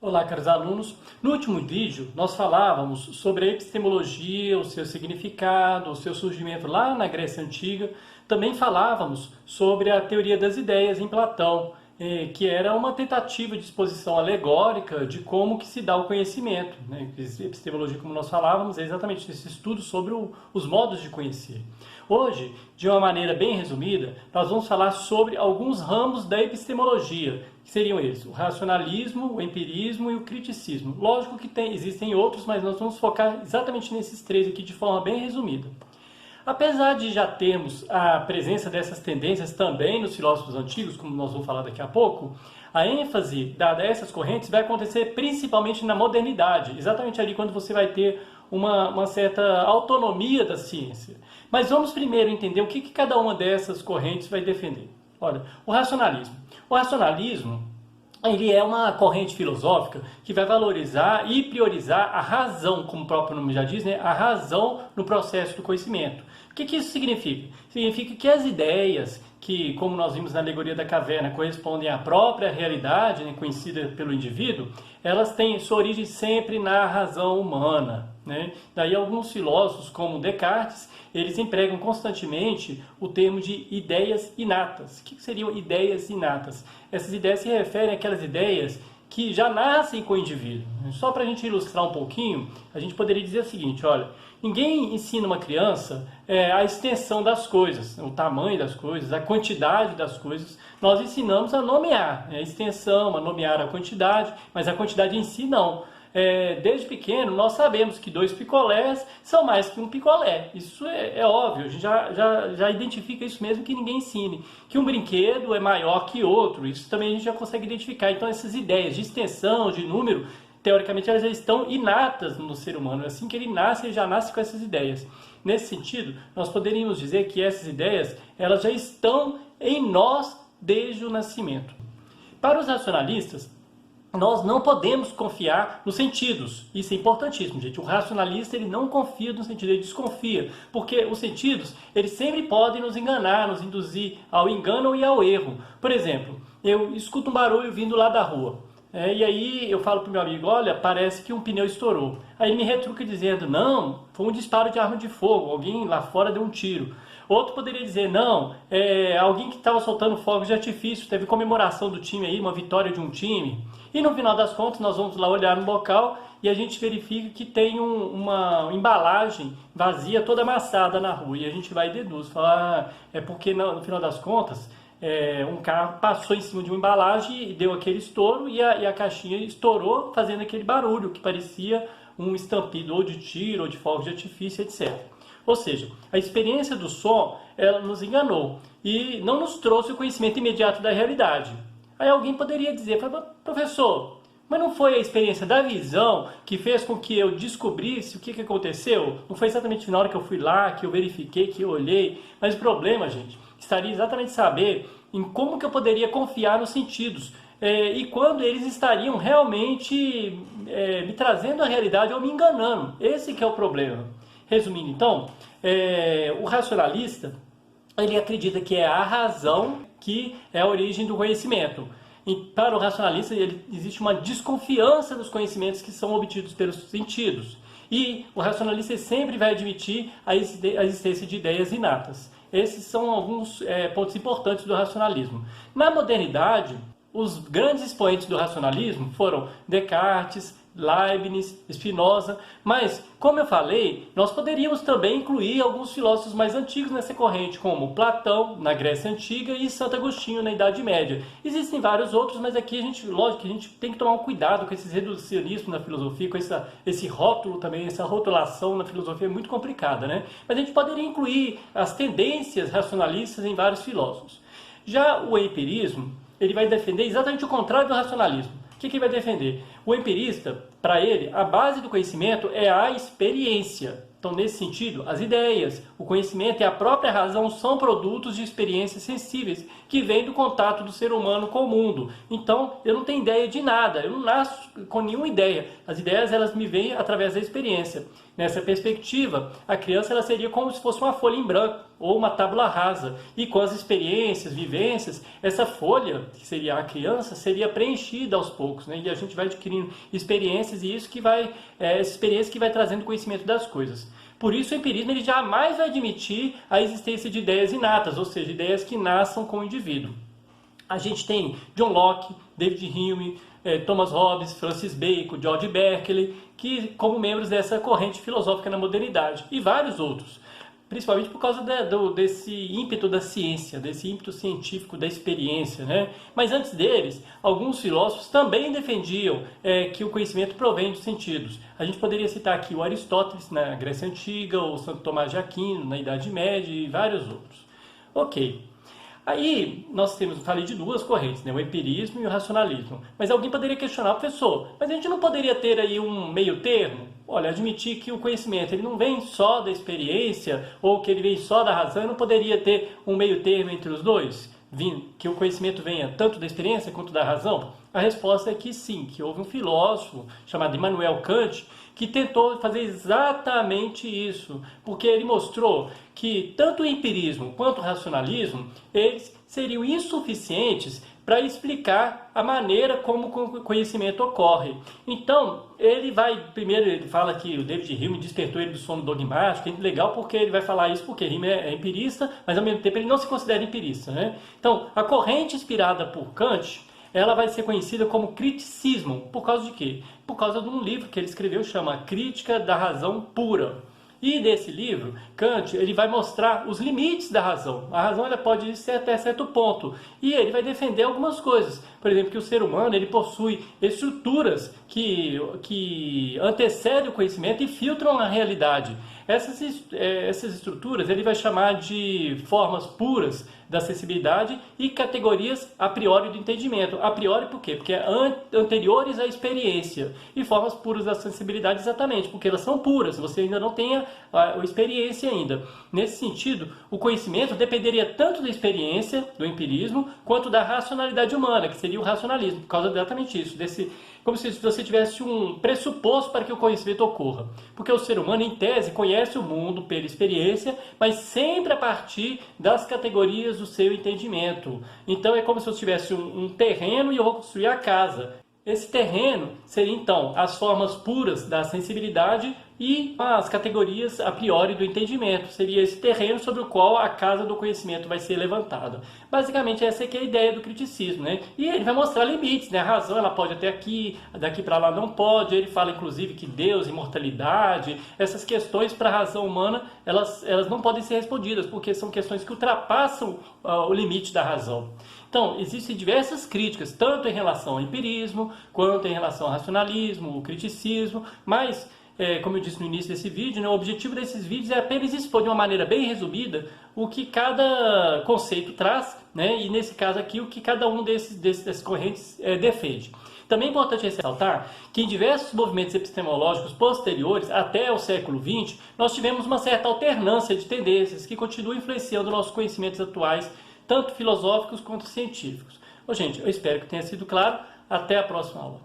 Olá, caros alunos. No último vídeo, nós falávamos sobre a epistemologia, o seu significado, o seu surgimento lá na Grécia Antiga. Também falávamos sobre a teoria das ideias em Platão, que era uma tentativa de exposição alegórica de como que se dá o conhecimento. Epistemologia, como nós falávamos, é exatamente esse estudo sobre os modos de conhecer. Hoje, de uma maneira bem resumida, nós vamos falar sobre alguns ramos da epistemologia, que seriam eles: o racionalismo, o empirismo e o criticismo. Lógico que existem outros, mas nós vamos focar exatamente nesses três aqui de forma bem resumida. Apesar de já termos a presença dessas tendências também nos filósofos antigos, como nós vamos falar daqui a pouco, a ênfase dada a essas correntes vai acontecer principalmente na modernidade, exatamente ali quando você vai ter uma certa autonomia da ciência. Mas vamos primeiro entender o que cada uma dessas correntes vai defender. Olha, o racionalismo. O racionalismo, ele é uma corrente filosófica que vai valorizar e priorizar a razão, como o próprio nome já diz, né? A razão no processo do conhecimento. O que isso significa? Significa que as ideias que, como nós vimos na alegoria da caverna, correspondem à própria realidade, né, conhecida pelo indivíduo, elas têm sua origem sempre na razão humana, né? Daí alguns filósofos, como Descartes, eles empregam constantemente o termo de ideias inatas. O que seriam ideias inatas? Essas ideias se referem àquelas ideias que já nascem com o indivíduo. Só para a gente ilustrar um pouquinho, a gente poderia dizer o seguinte: olha, ninguém ensina uma criança a extensão das coisas, o tamanho das coisas, a quantidade das coisas. Nós ensinamos a nomear a extensão, a nomear a quantidade, mas a quantidade em si não. Desde pequeno nós sabemos que 2 picolés são mais que um picolé. Isso é óbvio, a gente já identifica isso mesmo que ninguém ensine. Que um brinquedo é maior que outro, isso também a gente já consegue identificar. Então essas ideias de extensão, de número, teoricamente elas já estão inatas no ser humano. Assim que ele nasce, ele já nasce com essas ideias. Nesse sentido, nós poderíamos dizer que essas ideias elas já estão em nós desde o nascimento. Para os racionalistas, nós não podemos confiar nos sentidos. Isso é importantíssimo, gente. O racionalista, ele não confia no sentido, ele desconfia. Porque os sentidos, eles sempre podem nos enganar, nos induzir ao engano e ao erro. Por exemplo, eu escuto um barulho vindo lá da rua. E aí eu falo para o meu amigo: olha, parece que um pneu estourou. Aí ele me retruca dizendo: não, foi um disparo de arma de fogo, alguém lá fora deu um tiro. Outro poderia dizer: não, alguém que estava soltando fogos de artifício, teve comemoração do time aí, uma vitória de um time. E no final das contas nós vamos lá olhar no local e a gente verifica que tem uma embalagem vazia, toda amassada na rua. E a gente vai e deduz, fala: é porque no final das contas um carro passou em cima de uma embalagem e deu aquele estouro e a caixinha estourou, fazendo aquele barulho que parecia um estampido ou de tiro ou de fogos de artifício, etc. Ou seja, a experiência do som, ela nos enganou e não nos trouxe o conhecimento imediato da realidade. Aí alguém poderia dizer: professor, mas não foi a experiência da visão que fez com que eu descobrisse o que aconteceu? Não foi exatamente na hora que eu fui lá, que eu verifiquei, que eu olhei? Mas o problema, gente, estaria exatamente saber em como que eu poderia confiar nos sentidos e quando eles estariam realmente me trazendo a realidade ou me enganando. Esse que é o problema. Resumindo então, o racionalista, ele acredita que é a razão que é a origem do conhecimento. E para o racionalista existe uma desconfiança dos conhecimentos que são obtidos pelos sentidos. E o racionalista sempre vai admitir a existência de ideias inatas. Esses são alguns pontos importantes do racionalismo. Na modernidade, os grandes expoentes do racionalismo foram Descartes, Leibniz, Spinoza, mas, como eu falei, nós poderíamos também incluir alguns filósofos mais antigos nessa corrente, como Platão, na Grécia Antiga, e Santo Agostinho, na Idade Média. Existem vários outros, mas aqui lógico que a gente tem que tomar um cuidado com esses reducionismos na filosofia, com esse rótulo também, essa rotulação na filosofia é muito complicada, né? Mas a gente poderia incluir as tendências racionalistas em vários filósofos. Já o empirismo, ele vai defender exatamente o contrário do racionalismo. O que ele vai defender? O empirista, para ele, a base do conhecimento é a experiência. Então, nesse sentido, as ideias, o conhecimento e a própria razão são produtos de experiências sensíveis, que vêm do contato do ser humano com o mundo. Então, eu não tenho ideia de nada, eu não nasço com nenhuma ideia. As ideias, elas me vêm através da experiência. Nessa perspectiva, a criança ela seria como se fosse uma folha em branco ou uma tábula rasa. E com as experiências, vivências, essa folha, que seria a criança, seria preenchida aos poucos, né? E a gente vai adquirindo experiências e isso que vai, essa experiência que vai trazendo conhecimento das coisas. Por isso, o empirismo ele jamais vai admitir a existência de ideias inatas, ou seja, ideias que nasçam com o indivíduo. A gente tem John Locke, David Hume, Thomas Hobbes, Francis Bacon, George Berkeley, que como membros dessa corrente filosófica na modernidade, e vários outros, principalmente por causa desse ímpeto da ciência, desse ímpeto científico da experiência, né? Mas antes deles, alguns filósofos também defendiam que o conhecimento provém dos sentidos. A gente poderia citar aqui o Aristóteles na Grécia Antiga, o Santo Tomás de Aquino na Idade Média e vários outros. Ok. Aí nós falei de duas correntes, né? O empirismo e o racionalismo. Mas alguém poderia questionar, professor, mas a gente não poderia ter aí um meio termo? Olha, admitir que o conhecimento ele não vem só da experiência ou que ele vem só da razão, eu não poderia ter um meio termo entre os dois? Que o conhecimento venha tanto da experiência quanto da razão? A resposta é que sim, que houve um filósofo chamado Immanuel Kant que tentou fazer exatamente isso, porque ele mostrou que tanto o empirismo quanto o racionalismo eles seriam insuficientes para explicar a maneira como o conhecimento ocorre. Então, primeiro ele fala que o David Hume despertou ele do sono dogmático, é legal porque ele vai falar isso porque Hume é empirista, mas ao mesmo tempo ele não se considera empirista, né? Então, a corrente inspirada por Kant, ela vai ser conhecida como criticismo, por causa de quê? Por causa de um livro que ele escreveu, chama Crítica da Razão Pura. E nesse livro, Kant ele vai mostrar os limites da razão. A razão ela pode ir até certo ponto. E ele vai defender algumas coisas. Por exemplo, que o ser humano ele possui estruturas que antecedem o conhecimento e filtram a realidade. Essas estruturas ele vai chamar de formas puras da sensibilidade e categorias a priori do entendimento. A priori por quê? Porque anteriores à experiência. E formas puras da sensibilidade exatamente, porque elas são puras, você ainda não tem a experiência ainda. Nesse sentido, o conhecimento dependeria tanto da experiência, do empirismo, quanto da racionalidade humana, que seria o racionalismo, por causa exatamente isso, como se você tivesse um pressuposto para que o conhecimento ocorra. Porque o ser humano, em tese, conhece o mundo pela experiência, mas sempre a partir das categorias do seu entendimento. Então é como se eu tivesse um terreno e eu vou construir a casa. Esse terreno seria, então, as formas puras da sensibilidade e as categorias a priori do entendimento. Seria esse terreno sobre o qual a casa do conhecimento vai ser levantada. Basicamente, essa é que é a ideia do criticismo, né? E ele vai mostrar limites, né? A razão, ela pode até aqui, daqui para lá não pode. Ele fala, inclusive, que Deus, imortalidade, essas questões para a razão humana, elas não podem ser respondidas, porque são questões que ultrapassam o limite da razão. Então, existem diversas críticas, tanto em relação ao empirismo, quanto em relação ao racionalismo, o criticismo, mas, como eu disse no início desse vídeo, né, o objetivo desses vídeos é apenas expor de uma maneira bem resumida o que cada conceito traz, né, e nesse caso aqui, o que cada um dessas correntes defende. Também é importante ressaltar que em diversos movimentos epistemológicos posteriores, até o século XX, nós tivemos uma certa alternância de tendências que continuam influenciando nossos conhecimentos atuais, tanto filosóficos quanto científicos. Gente, eu espero que tenha sido claro. Até a próxima aula.